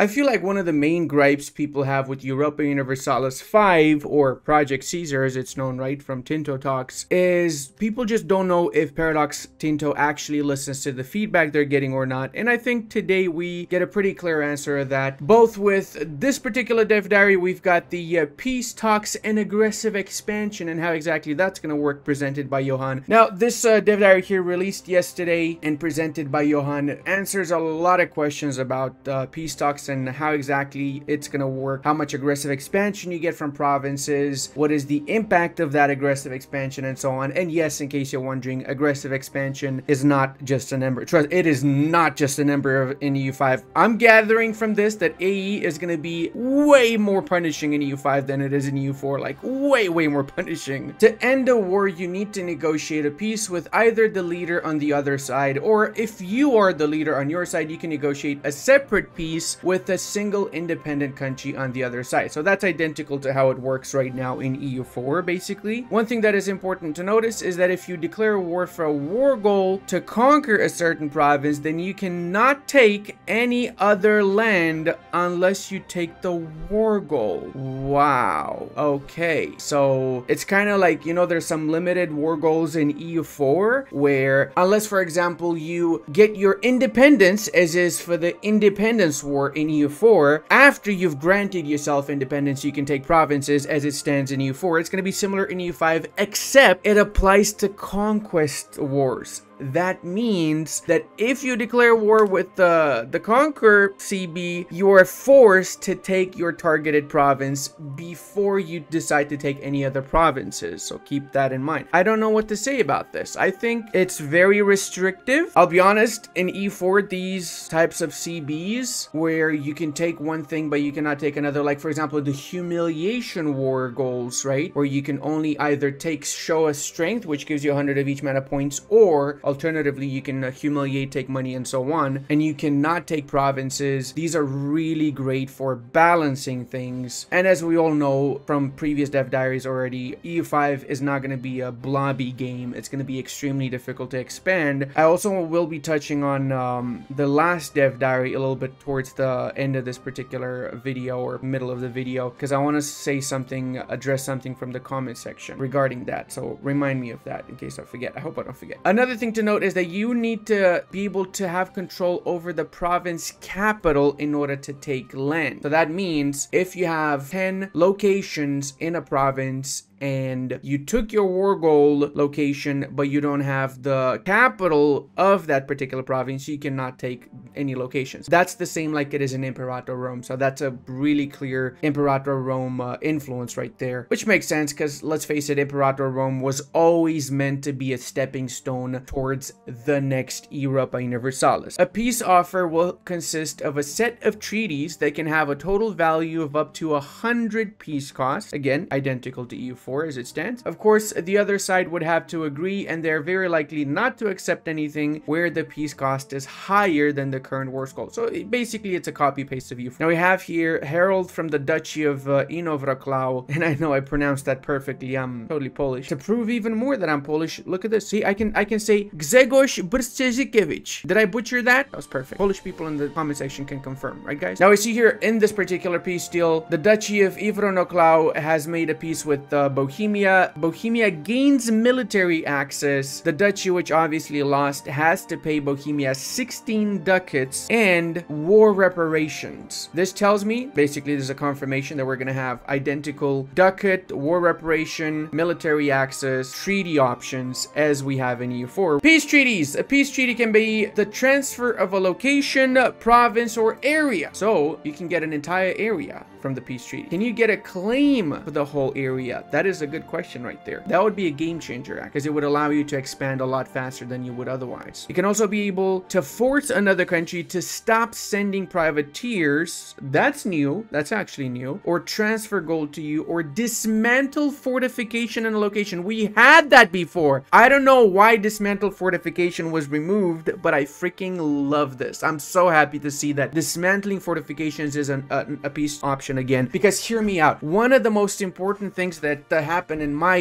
I feel like one of the main gripes people have with Europa Universalis 5, or Project Caesar as it's known, right, from Tinto Talks, is people just don't know if Paradox Tinto actually listens to the feedback they're getting or not. And I think today we get a pretty clear answer of that. Both with this particular dev diary, we've got the peace talks and aggressive expansion and how exactly that's going to work, presented by Johan. Now, this dev diary here, released yesterday and presented by Johan, answers a lot of questions about peace talks and how exactly it's going to work, how much aggressive expansion you get from provinces, what is the impact of that aggressive expansion, and so on. And yes, in case you're wondering, aggressive expansion is not just a number. Trust, it is not just a number in EU5. I'm gathering from this that AE is going to be way more punishing in EU5 than it is in EU4, like way more punishing. To end a war, you need to negotiate a peace with either the leader on the other side, or if you are the leader on your side, you can negotiate a separate peace with a single independent country on the other side. So that's identical to how it works right now in EU4, basically. One thing that is important to notice is that if you declare war for a war goal to conquer a certain province, then you cannot take any other land unless you take the war goal. Wow. Okay. So it's kind of like, you know, there's some limited war goals in EU4 where, unless, for example, you get your independence, as is for the Independence War in EU4, after you've granted yourself independence, you can take provinces as it stands in EU4. It's going to be similar in EU5, except it applies to conquest wars. That means that if you declare war with the Conquer CB, you are forced to take your targeted province before you decide to take any other provinces. So keep that in mind. I don't know what to say about this. I think it's very restrictive. I'll be honest, in E4, these types of CBs where you can take one thing but you cannot take another, like for example the humiliation war goals, right, where you can only either take show a strength, which gives you 100 of each mana points, or alternatively, you can humiliate, take money, and so on, and you cannot take provinces. These are really great for balancing things. And as we all know from previous dev diaries already, EU5 is not going to be a blobby game. It's going to be extremely difficult to expand. I also will be touching on the last dev diary a little bit towards the end of this particular video, or middle of the video, because I want to say something, address something from the comment section regarding that. So remind me of that in case I forget. I hope I don't forget. Another thing to note is that you need to be able to have control over the province capital in order to take land. So that means if you have 10 locations in a province and you took your war goal location, but you don't have the capital of that particular province, you cannot take any locations. That's the same like it is in Imperator Rome. So that's a really clear Imperator Rome influence right there, which makes sense because let's face it, Imperator Rome was always meant to be a stepping stone towards the next Europa Universalis. A peace offer will consist of a set of treaties that can have a total value of up to 100 peace costs, again identical to EU4 as it stands. Of course, the other side would have to agree, and they're very likely not to accept anything where the peace cost is higher than the current war goal. So basically, it's a copy paste of EU4. Now we have here Harold from the Duchy of Inowroclaw, and I know I pronounced that perfectly. I'm totally Polish. To prove even more that I'm Polish, look at this. See, I can say Grzegorz Brzezikiewicz. Did I butcher that? That was perfect. Polish people in the comment section can confirm, right guys? Now we see here in this particular peace deal, the Duchy of Inowroclaw has made a peace with Bohemia. Bohemia gains military access. The duchy, which obviously lost, has to pay Bohemia 16 ducats and war reparations. This tells me, basically, this is a confirmation that we're going to have identical ducat, war reparation, military access, treaty options as we have in EU4. Peace treaties. A peace treaty can be the transfer of a location, province, or area. So you can get an entire area from the peace treaty. Can you get a claim for the whole area? That is a good question right there. That would be a game changer, because it would allow you to expand a lot faster than you would otherwise. You can also be able to force another country to stop sending privateers. That's new. That's actually new. Or transfer gold to you, or dismantle fortification in a location. We had that before. I don't know why dismantle fortification was removed, but I freaking love this. I'm so happy to see that dismantling fortifications is a peace option again, because hear me out. One of the most important things that happened in my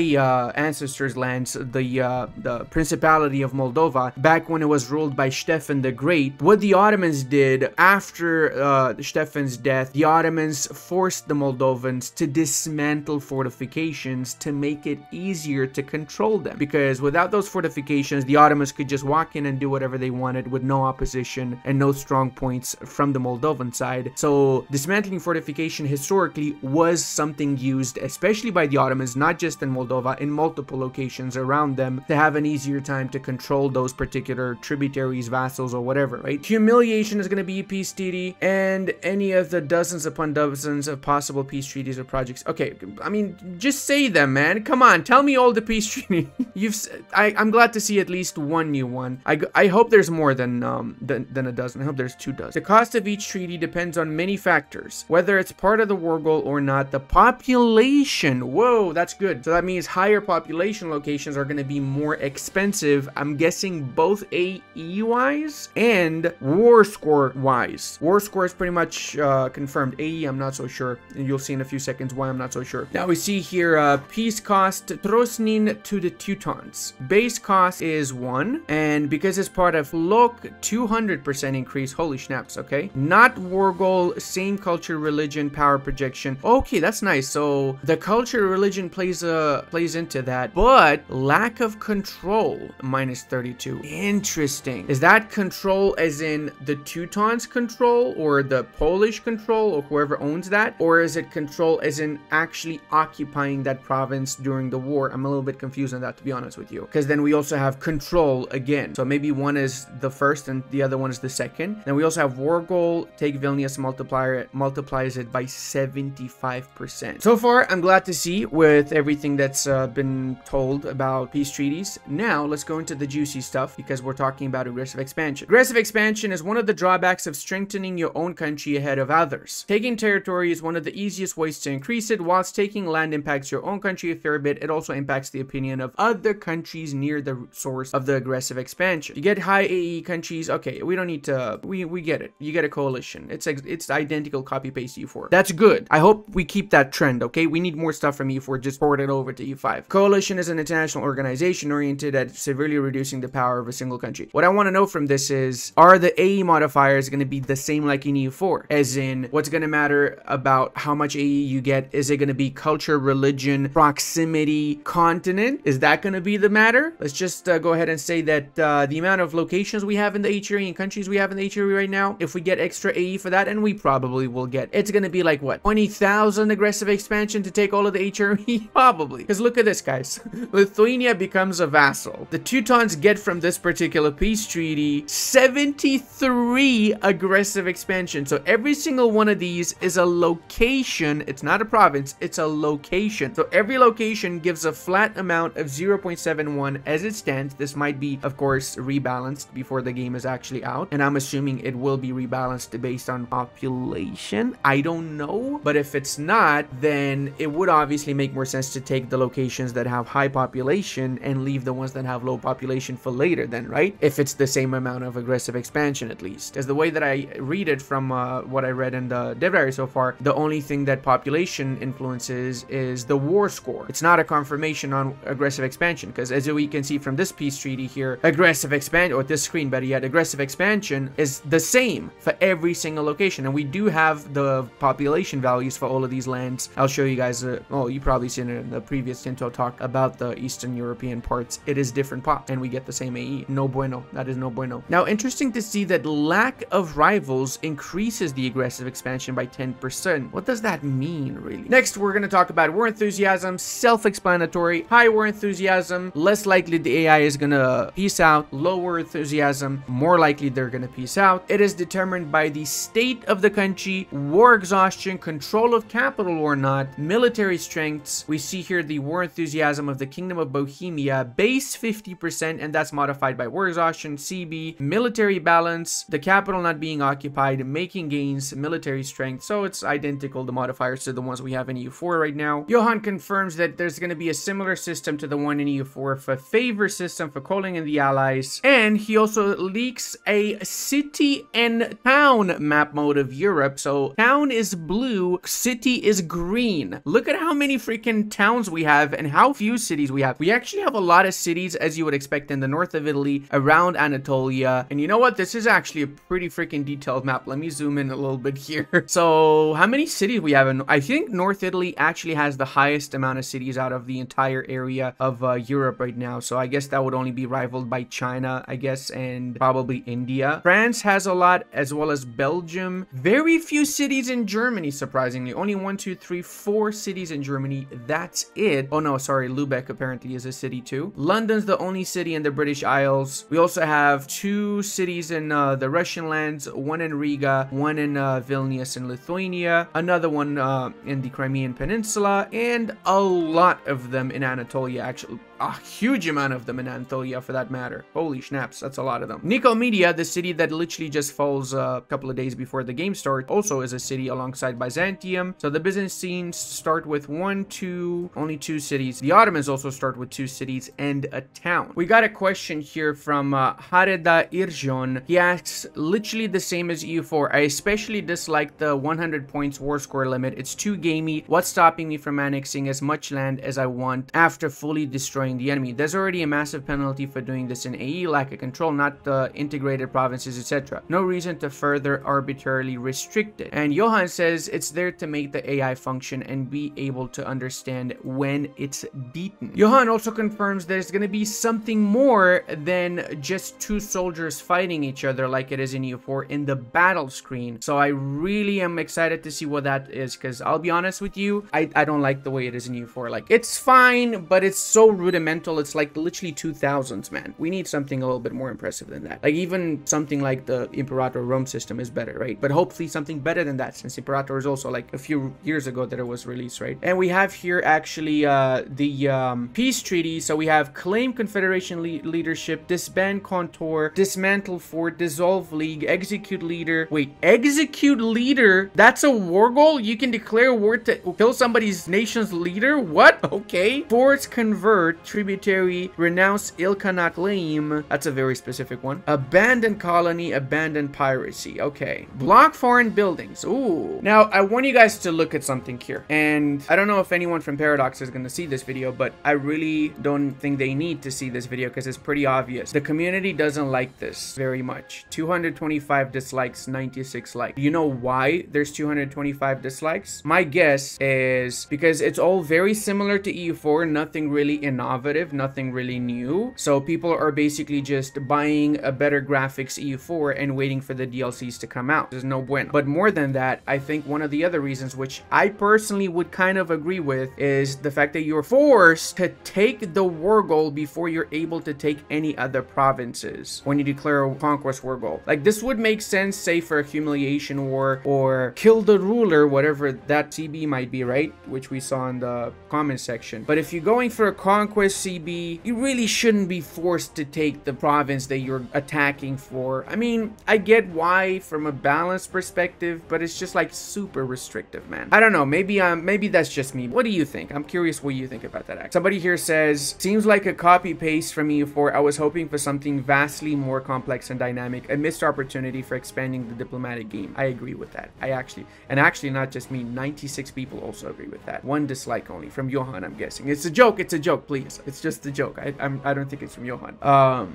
ancestors' lands, the Principality of Moldova, back when it was ruled by Stefan the Great. What the Ottomans did after Stefan's death, the Ottomans forced the Moldovans to dismantle fortifications to make it easier to control them, because without those fortifications, the Ottomans could just walk in and do whatever they wanted with no opposition and no strong points from the Moldovan side. So dismantling fortification historically was something used, especially by the Ottomans, not just in Moldova, in multiple locations around them, to have an easier time to control those particular tributaries, vassals, or whatever, right? Humiliation is going to be a peace treaty, and any of the dozens upon dozens of possible peace treaties or projects. Okay, I mean, just say them, man. Come on, tell me all the peace treaties. I'm glad to see at least one new one. I hope there's more than a dozen. I hope there's 2 dozen. The cost of each treaty depends on many factors, whether it's part of the war goal or not. The population, whoa, that's good. So that means higher population locations are going to be more expensive. I'm guessing both AE-wise and war score-wise. War score is pretty much confirmed. AE, I'm not so sure. And you'll see in a few seconds why I'm not so sure. Now we see here peace cost, Trosnin to the Teutons. Base cost is 1, and because it's part of LOK, 200% increase. Holy snaps, okay? Not war goal, same culture, religion, power projection. Okay, that's nice. So the culture, religion plays into that, but lack of control, minus 32. Interesting. Is that control as in the Teutons control, or the Polish control, or whoever owns that? Or is it control as in actually occupying that province during the war? I'm a little bit confused on that, to be honest with you, because then we also have control again. So maybe one is the first and the other one is the second. Then we also have war goal, take Vilnius, multiplies it by 75%. So far, I'm glad to see with everything that's been told about peace treaties. Now let's go into the juicy stuff, because we're talking about aggressive expansion. Aggressive expansion is one of the drawbacks of strengthening your own country ahead of others. Taking territory is one of the easiest ways to increase it. Whilst taking land impacts your own country a fair bit, it also impacts the opinion of other countries near the source of the aggressive expansion. You get high AE countries, okay, we don't need to, we get it. You get a coalition. It's identical copy-paste EU4. That's good. I hope we keep that trend, okay? We need more stuff from EU4, just port it over to EU5. Coalition is an international organization oriented at severely reducing the power of a single country. What I want to know from this is, are the AE modifiers going to be the same like in EU4? As in, what's going to matter about how much AE you get? Is it going to be culture, religion, proximity, continent? Is that going to be the matter? Let's just go ahead and say that the amount of locations we have in the H area and countries we have in the H area right now, if we get extra AE for that, and we probably will get, it's going to be like what, 20,000 aggressive expansion to take all of the H area? Probably. Because look at this, guys. Lithuania becomes a vassal. The Teutons get from this particular peace treaty 73 aggressive expansion. So every single one of these is a location. It's not a province, it's a location. So every location gives a flat amount of 0.71 as it stands. This might be, of course, rebalanced before the game is actually out, and I'm assuming it will be rebalanced based on population. I don't know, but if it's not, then it would obviously make more sense to take the locations that have high population and leave the ones that have low population for later then, right? If it's the same amount of aggressive expansion, at least. Because the way that I read it from what I read in the dev diary so far, the only thing that population influences is the war score. It's not a confirmation on aggressive expansion, because as we can see from this peace treaty here, aggressive expansion, or this screen better yet, aggressive expansion is the same for every single location, and we do have the population values for all of these lands. I'll show you guys, oh, you probably seen it in the previous Tinto talk about the Eastern European parts. It is different pop, and we get the same AE. No bueno. That is no bueno. Now, interesting to see that lack of rivals increases the aggressive expansion by 10%. What does that mean, really? Next, we're going to talk about war enthusiasm. Self-explanatory. High war enthusiasm, less likely the AI is going to peace out. Lower enthusiasm, more likely they're going to peace out. It is determined by the state of the country, war exhaustion, control of capital or not, military strengths. We see here the war enthusiasm of the Kingdom of Bohemia, base 50%, and that's modified by war exhaustion. CB, military balance, the capital not being occupied, making gains, military strength. So it's identical, the modifiers, to the ones we have in EU4 right now. Johan confirms that there's going to be a similar system to the one in EU4 for favor system for calling in the allies, and he also leaks a city and town map mode of Europe. So town is blue, city is green. Look at how many freaking freaking towns we have and how few cities we have. We actually have a lot of cities, as you would expect, in the north of Italy, around Anatolia. And you know what? This is actually a pretty freaking detailed map. Let me zoom in a little bit here. So how many cities we have in, I think North Italy actually has the highest amount of cities out of the entire area of Europe right now. So I guess that would only be rivaled by China, I guess, and probably India. France has a lot, as well as Belgium. Very few cities in Germany, surprisingly. Only 1, 2, 3, 4 cities in Germany. That's it. Oh no, sorry, Lubeck apparently is a city too. London's the only city in the British Isles. We also have 2 cities in the Russian lands, one in Riga, one in Vilnius in Lithuania, another one in the Crimean Peninsula, and a lot of them in Anatolia, actually. A huge amount of them in Anatolia, for that matter. Holy snaps, that's a lot of them. Nicomedia, the city that literally just falls a couple of days before the game starts, also is a city alongside Byzantium. So the Byzantines start with only 2 cities. The Ottomans also start with 2 cities and a town. We got a question here from Hareda Irjon. He asks, literally the same as EU4. I especially dislike the 100 points war score limit. It's too gamey. What's stopping me from annexing as much land as I want after fully destroying the enemy? There's already a massive penalty for doing this in AE, lack of control, not the integrated provinces, etc. No reason to further arbitrarily restrict it. And Johan says it's there to make the AI function and be able to understand when it's beaten. Johan also confirms there's going to be something more than just 2 soldiers fighting each other like it is in EU4 in the battle screen. So I really am excited to see what that is, because I'll be honest with you, I don't like the way it is in EU4. Like, it's fine, but it's so rudimental. It's like literally 2000s, man. We need something a little bit more impressive than that. Like, even something like the Imperator Rome system is better, right? But hopefully something better than that, since Imperator is also like a few years ago that it was released, right? And we have here actually the peace treaty. So we have claim confederation leadership, disband contour, dismantle fort, dissolve league, execute leader. Wait, execute leader? That's a war goal? You can declare war to kill somebody's nation's leader? What? Okay. Forts convert, tributary, renounce Ilkhanate claim. That's a very specific one. Abandon colony, abandon piracy. Okay. Block foreign buildings. Ooh. Now, I want you guys to look at something here. And I don't know if anyone from Paradox is going to see this video, but I really don't think they need to see this video because it's pretty obvious. The community doesn't like this very much. 225 dislikes, 96 likes. You know why there's 225 dislikes? My guess is because it's all very similar to EU4, nothing really innovative, nothing really new. So people are basically just buying a better graphics EU4 and waiting for the DLCs to come out. There's no bueno. But more than that, I think one of the other reasons, which I personally would kind of agree with, is the fact that you're forced to take the war goal before you're able to take any other provinces when you declare a conquest war goal. Like, this would make sense, say, for a humiliation war or kill the ruler, whatever that CB might be, right? Which we saw in the comment section. But if you're going for a conquest CB, you really shouldn't be forced to take the province that you're attacking for. I mean, I get why from a balance perspective, but it's just like super restrictive, man. I don't know. Maybe that's just me. What do you think? I'm curious what you think about that act. Somebody here says, seems like a copy paste from EU4. I was hoping for something vastly more complex and dynamic. A missed opportunity for expanding the diplomatic game. I agree with that. Actually not just me, 96 people also agree with that. 1 dislike only from Johan, I'm guessing. It's a joke. It's a joke, please. It's just a joke. I don't think it's from Johan.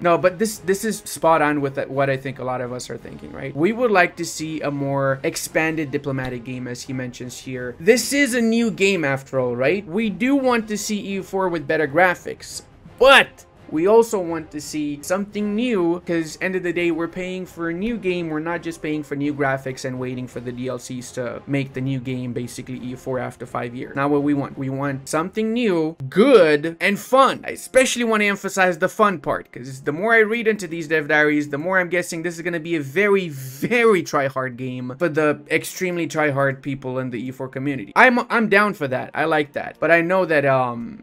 No, but this is spot on with what I think a lot of us are thinking, right? We would like to see a more expanded diplomatic game, as he mentions here. This is a new game after all, right? We do want to see EU4 with better graphics, but we also want to see something new, because end of the day, we're paying for a new game. We're not just paying for new graphics and waiting for the DLCs to make the new game, basically EU4 after 5 years. Not what we want. We want something new, good, and fun. I especially want to emphasize the fun part, because the more I read into these dev diaries, the more I'm guessing this is going to be a very, very try-hard game for the extremely try-hard people in the EU4 community. I'm down for that. I like that. But I know that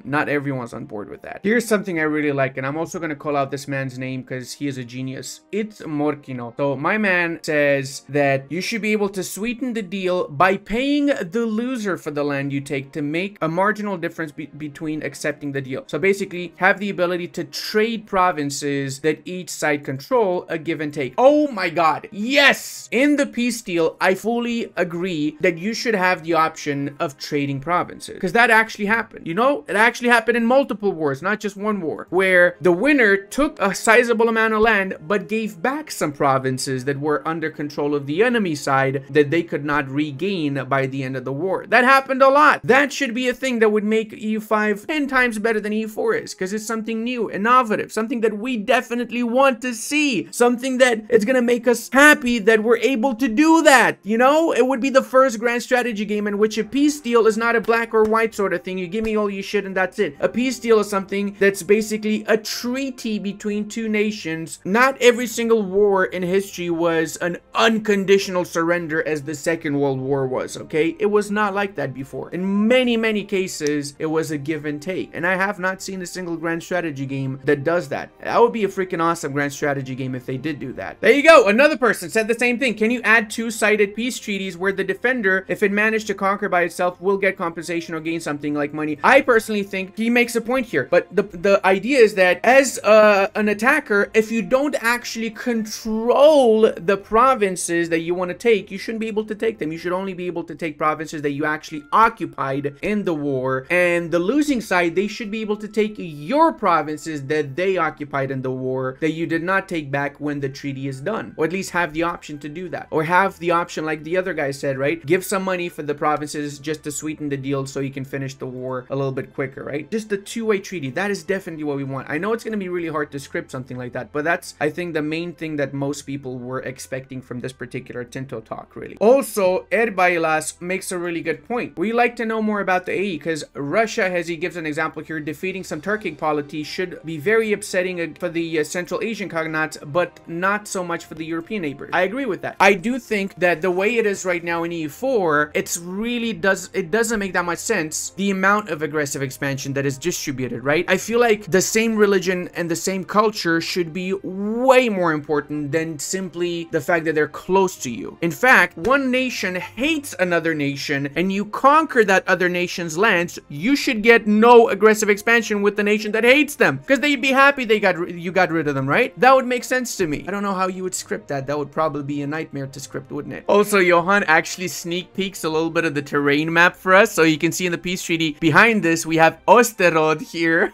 not everyone's on board with that. Here's something I really like and I'm also going to call out this man's name because he is a genius. It's Morkino. So my man says that you should be able to sweeten the deal by paying the loser for the land you take to make a marginal difference between accepting the deal. So basically, have the ability to trade provinces that each side control, a give and take. Oh my god, yes! In the peace deal, I fully agree that you should have the option of trading provinces, because that actually happened. You know, it actually happened in multiple wars, not just one war, where the winner took a sizable amount of land but gave back some provinces that were under control of the enemy side that they could not regain by the end of the war. That happened a lot. That should be a thing that would make EU5 10 times better than EU4 is, because it's something new, innovative, something that we definitely want to see, something that it's gonna make us happy that we're able to do that. You know, it would be the first grand strategy game in which a peace deal is not a black or white sort of thing. You give me all your shit and that's it. A peace deal is something that's basically a treaty between two nations. Not every single war in history was an unconditional surrender as the Second World War was, okay? It was not like that before. In many cases, it was a give and take. And I have not seen a single grand strategy game that does that. That would be a freaking awesome grand strategy game if they did do that. There you go. Another person said the same thing. Can you add two-sided peace treaties where the defender, if it managed to conquer by itself, will get compensation or gain something like money? I personally think he makes a point here, but the idea is that as an attacker, if you don't actually control the provinces that you want to take, you shouldn't be able to take them. You should only be able to take provinces that you actually occupied in the war, and the losing side, they should be able to take your provinces that they occupied in the war that you did not take back when the treaty is done, or at least have the option to do that, or have the option like the other guy said, right? Give some money for the provinces just to sweeten the deal so you can finish the war a little bit quicker, right? Just a two-way treaty. That is definitely what we want. I know it's going to be really hard to script something like that, but that's, I think, the main thing that most people were expecting from this particular Tinto talk, really. Also, Erbailas makes a really good point. We like to know more about the AE, because Russia, as he gives an example here, defeating some Turkic polity should be very upsetting for the Central Asian cognates, but not so much for the European neighbors. I agree with that. I do think that the way it is right now in EU4, it doesn't make that much sense, the amount of aggressive expansion that is distributed, right? I feel like the same religion and the same culture should be way more important than simply the fact that they're close to you. In fact, one nation hates another nation and you conquer that other nation's lands, you should get no aggressive expansion with the nation that hates them, because they'd be happy you got rid of them, right? That would make sense to me. I don't know how you would script that. That would probably be a nightmare to script, wouldn't it? Also, Johan actually sneak peeks a little bit of the terrain map for us, so you can see in the peace treaty behind this we have Osterod here.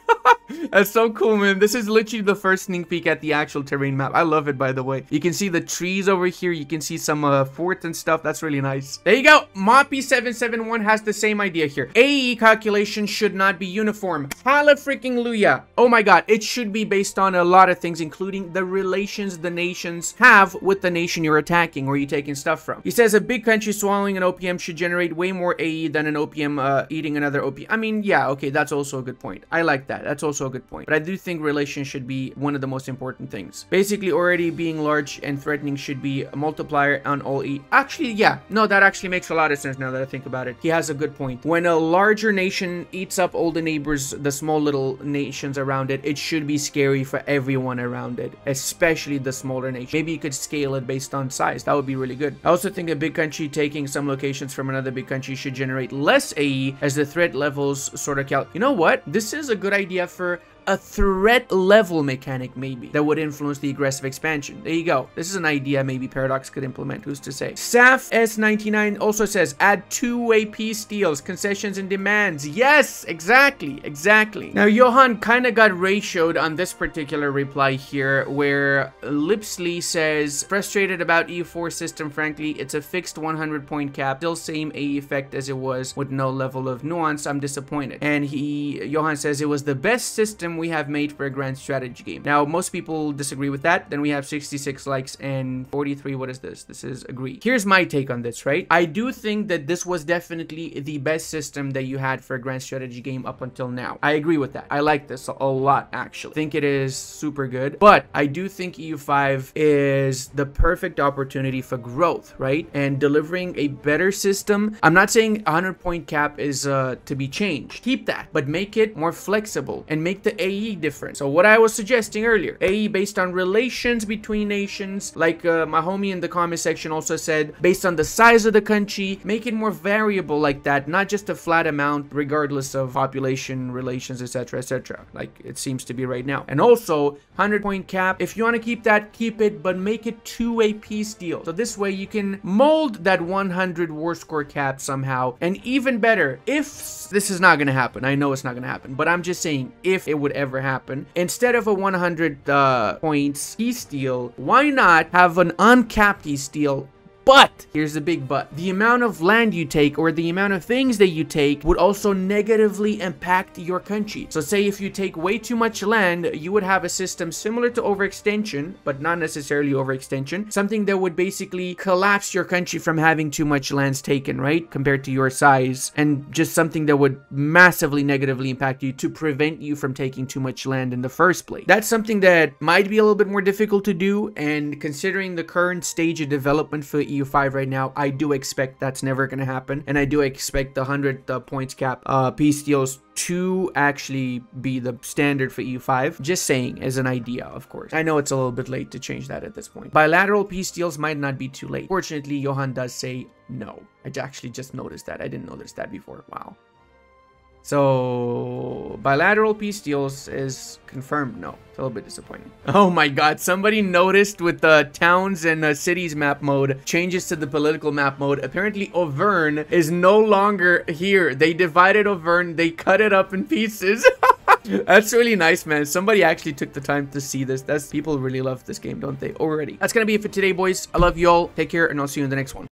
That's so cool, man. This is literally the first sneak peek at the actual terrain map. I love it, by the way. You can see the trees over here. You can see some forts and stuff. That's really nice. There you go. Moppy771 has the same idea here. AE calculation should not be uniform. Hallelujah. Oh my god. It should be based on a lot of things, including the relations the nations have with the nation you're attacking or you're taking stuff from. He says a big country swallowing an OPM should generate way more AE than an OPM eating another OPM. I mean, yeah, okay. That's also a good point. I like that. That's also a good point. But I do think relations should be one of the most important things. Basically, already being large and threatening should be a multiplier on all E. Actually, yeah. No, that actually makes a lot of sense now that I think about it. He has a good point. When a larger nation eats up all the neighbors, the small little nations around it, it should be scary for everyone around it, especially the smaller nation. Maybe you could scale it based on size. That would be really good. I also think a big country taking some locations from another big country should generate less AE as the threat levels sort of You know what? This is a good idea for a threat level mechanic, maybe, that would influence the aggressive expansion. There you go. This is an idea maybe Paradox could implement. Who's to say? Saf S99 also says add two-way peace deals, concessions and demands. Yes, exactly. Now, Johan kind of got ratioed on this particular reply here, where Lipsley says, frustrated about EU4 system, frankly, it's a fixed 100-point cap, still same AE effect as it was with no level of nuance. I'm disappointed. And Johan says it was the best system we have made for a grand strategy game. Now, most people disagree with that. Then we have 66 likes and 43. What is this? This is agree. Here's my take on this, right? I do think that this was definitely the best system that you had for a grand strategy game up until now. I agree with that. I like this a lot, actually. I think it is super good. But I do think EU5 is the perfect opportunity for growth, right? And delivering a better system. I'm not saying 100-point cap is to be changed. Keep that, but make it more flexible and make the AE different. So what I was suggesting earlier, AE based on relations between nations, like my homie in the comment section also said, based on the size of the country, make it more variable like that, not just a flat amount regardless of population, relations, etc, etc, like it seems to be right now. And also 100 point cap, if you want to keep that, keep it, but make it two-way peace deal. So this way you can mold that 100 war score cap somehow. And even better, if this is not going to happen, I know it's not going to happen, but I'm just saying if it would ever happen, instead of a 100 points peace deal, why not have an uncapped peace deal? But here's the big but. The amount of land you take or the amount of things that you take would also negatively impact your country. So say if you take way too much land, you would have a system similar to overextension, but not necessarily overextension. Something that would basically collapse your country from having too much lands taken, right? Compared to your size, and just something that would massively negatively impact you to prevent you from taking too much land in the first place. That's something that might be a little bit more difficult to do, and considering the current stage of development for EU5 right now, I do expect that's never going to happen, and I do expect the 100 points cap peace deals to actually be the standard for EU5. Just saying, as an idea, of course. I know it's a little bit late to change that at this point. Bilateral peace deals might not be too late. Fortunately, Johan does say no. I actually just noticed that. I didn't notice that before. Wow. So bilateral peace deals is confirmed. No, it's a little bit disappointing. Oh my god, somebody noticed with the towns and cities map mode changes to the political map mode. Apparently Auvergne is no longer here. They divided Auvergne, they cut it up in pieces. That's really nice, man. Somebody actually took the time to see this. People really love this game, don't they? Already. That's gonna be it for today, boys. I love you all. Take care, and I'll see you in the next one.